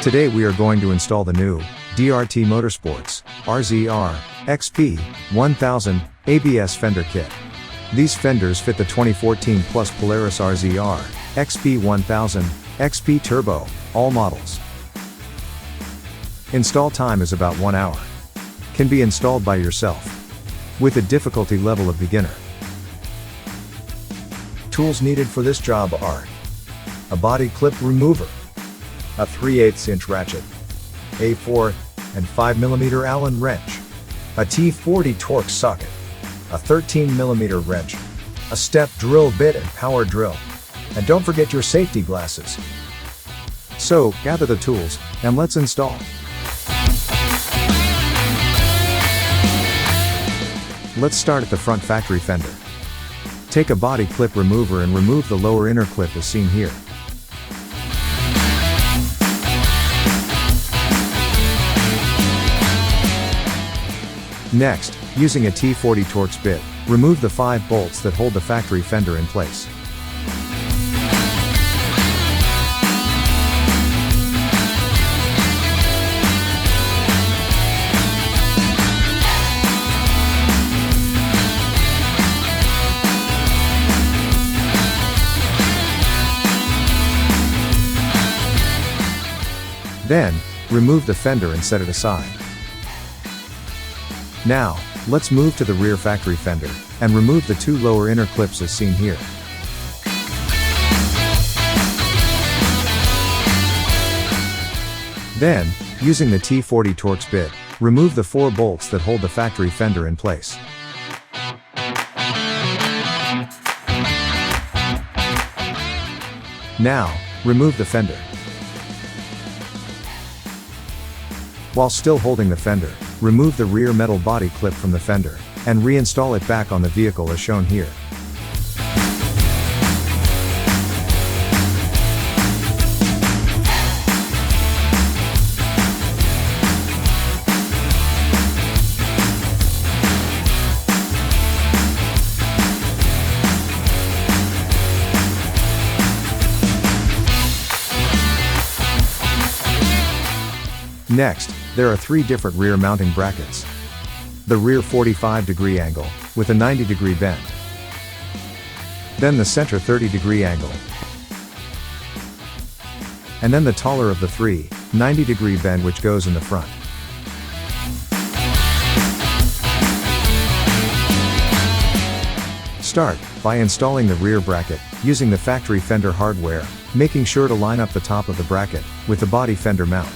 Today we are going to install the new DRT Motorsports RZR XP1000 ABS fender kit. These fenders fit the 2014 Plus Polaris RZR XP1000 XP Turbo, all models. Install time is about 1 hour. Can be installed by yourself. With a difficulty level of beginner. Tools needed for this job are a body clip remover, a 3/8" ratchet, a 4 and 5mm Allen wrench, a T40 torque socket, a 13mm wrench, a step drill bit and power drill, and don't forget your safety glasses. So, gather the tools, and let's install. Let's start at the front factory fender. Take a body clip remover and remove the lower inner clip as seen here. Next, using a T40 Torx bit, remove the 5 bolts that hold the factory fender in place. Then, remove the fender and set it aside. Now, let's move to the rear factory fender, and remove the 2 lower inner clips as seen here. Then, using the T40 Torx bit, remove the 4 bolts that hold the factory fender in place. Now, remove the fender. While still holding the fender, remove the rear metal body clip from the fender, and reinstall it back on the vehicle as shown here. Next, there are 3 different rear mounting brackets. The rear 45-degree angle, with a 90-degree bend. Then the center 30-degree angle. And then the taller of the 3, 90-degree bend which goes in the front. Start by installing the rear bracket, using the factory fender hardware, making sure to line up the top of the bracket with the body fender mount.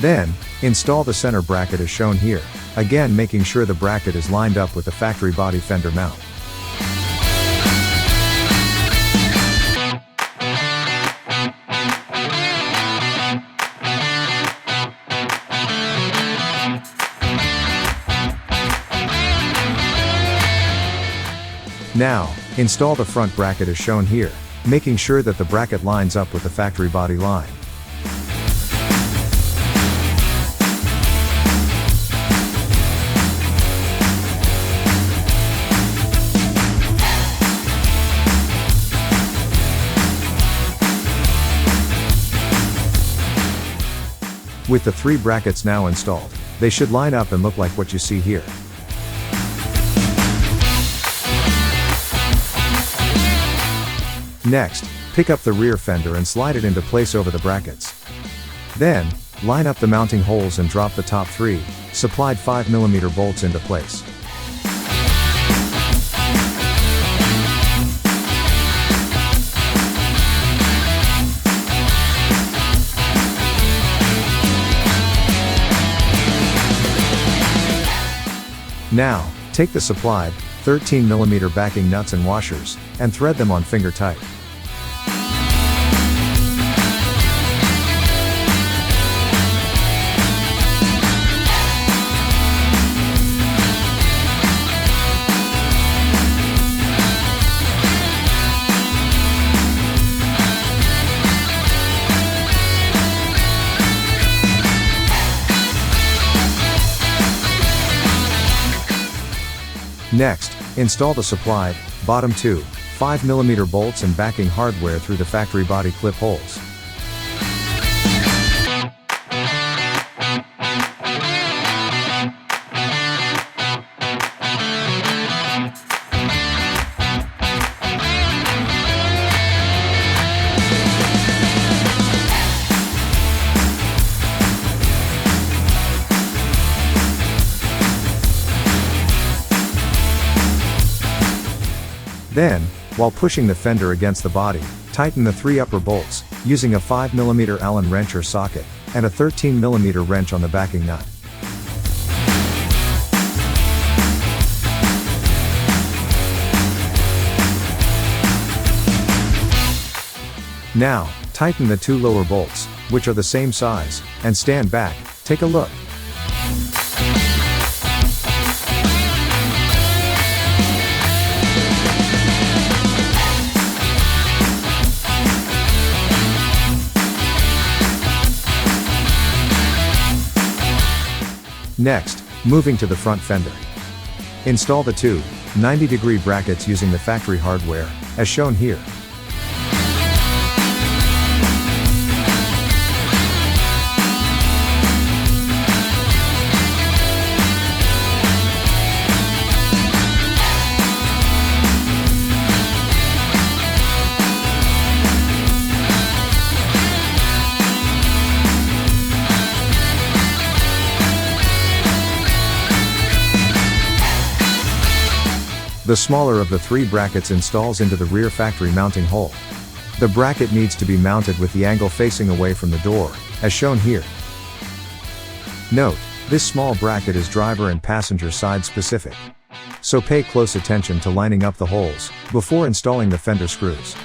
Then, install the center bracket as shown here, again making sure the bracket is lined up with the factory body fender mount. Now, install the front bracket as shown here, making sure that the bracket lines up with the factory body line. With the 3 brackets now installed, they should line up and look like what you see here. Next, pick up the rear fender and slide it into place over the brackets. Then, line up the mounting holes and drop the top 3, supplied 5mm bolts into place. Now, take the supplied 13mm backing nuts and washers, and thread them on finger tight. Next, install the supplied, bottom two, 5mm bolts and backing hardware through the factory body clip holes. Then, while pushing the fender against the body, tighten the 3 upper bolts, using a 5mm Allen wrench or socket, and a 13mm wrench on the backing nut. Now, tighten the 2 lower bolts, which are the same size, and stand back, take a look. Next, moving to the front fender. Install the two 90-degree brackets using the factory hardware, as shown here. The smaller of the 3 brackets installs into the rear factory mounting hole. The bracket needs to be mounted with the angle facing away from the door, as shown here. Note, this small bracket is driver and passenger side specific. So pay close attention to lining up the holes, before installing the fender screws.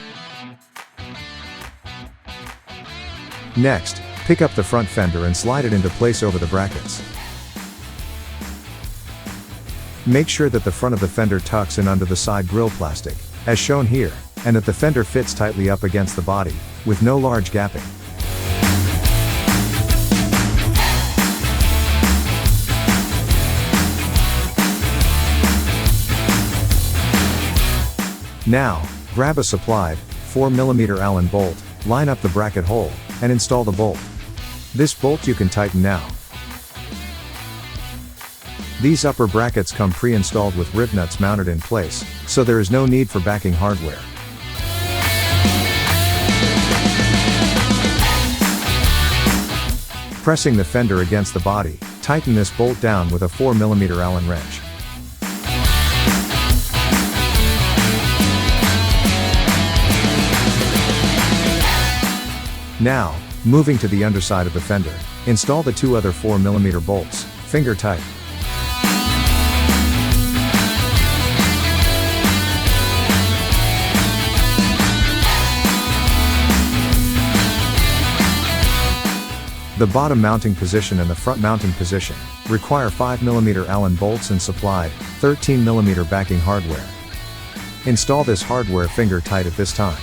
Next, pick up the front fender and slide it into place over the brackets. Make sure that the front of the fender tucks in under the side grille plastic, as shown here, and that the fender fits tightly up against the body, with no large gapping. Now, grab a supplied, 4mm Allen bolt, line up the bracket hole, and install the bolt. This bolt you can tighten now. These upper brackets come pre-installed with rib nuts mounted in place, so there is no need for backing hardware. Pressing the fender against the body, tighten this bolt down with a 4mm Allen wrench. Now, moving to the underside of the fender, install the 2 other 4mm bolts, finger tight. The bottom mounting position and the front mounting position require 5mm Allen bolts and supplied 13mm backing hardware. Install this hardware finger tight at this time.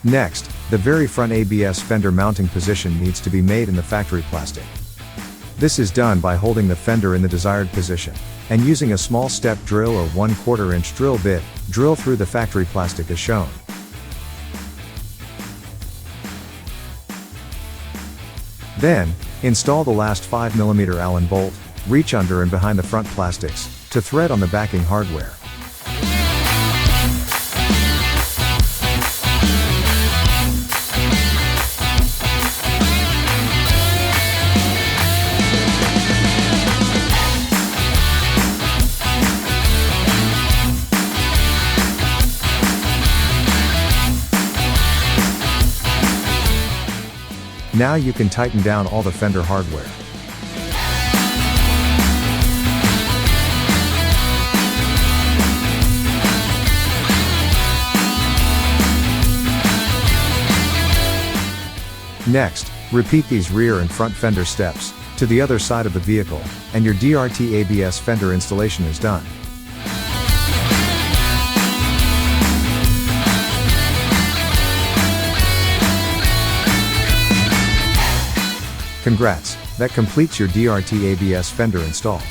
Next, the very front ABS fender mounting position needs to be made in the factory plastic. This is done by holding the fender in the desired position, and using a small step drill or 1/4 inch drill bit, drill through the factory plastic as shown. Then, install the last 5mm Allen bolt, reach under and behind the front plastics, to thread on the backing hardware. Now you can tighten down all the fender hardware. Next, repeat these rear and front fender steps to the other side of the vehicle, and your DRT ABS fender installation is done. Congrats, that completes your DRT ABS fender install.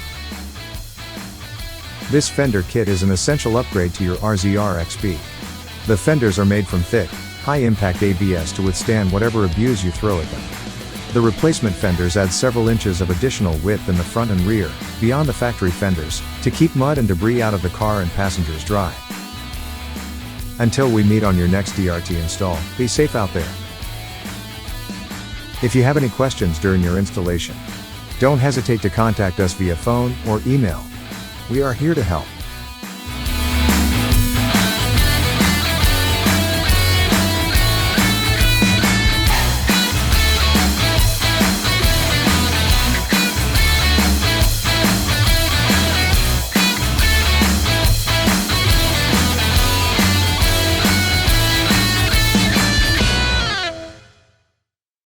This fender kit is an essential upgrade to your RZR XP. The fenders are made from thick, high-impact ABS to withstand whatever abuse you throw at them. The replacement fenders add several inches of additional width in the front and rear, beyond the factory fenders, to keep mud and debris out of the car and passengers dry. Until we meet on your next DRT install, be safe out there. If you have any questions during your installation, don't hesitate to contact us via phone or email. We are here to help.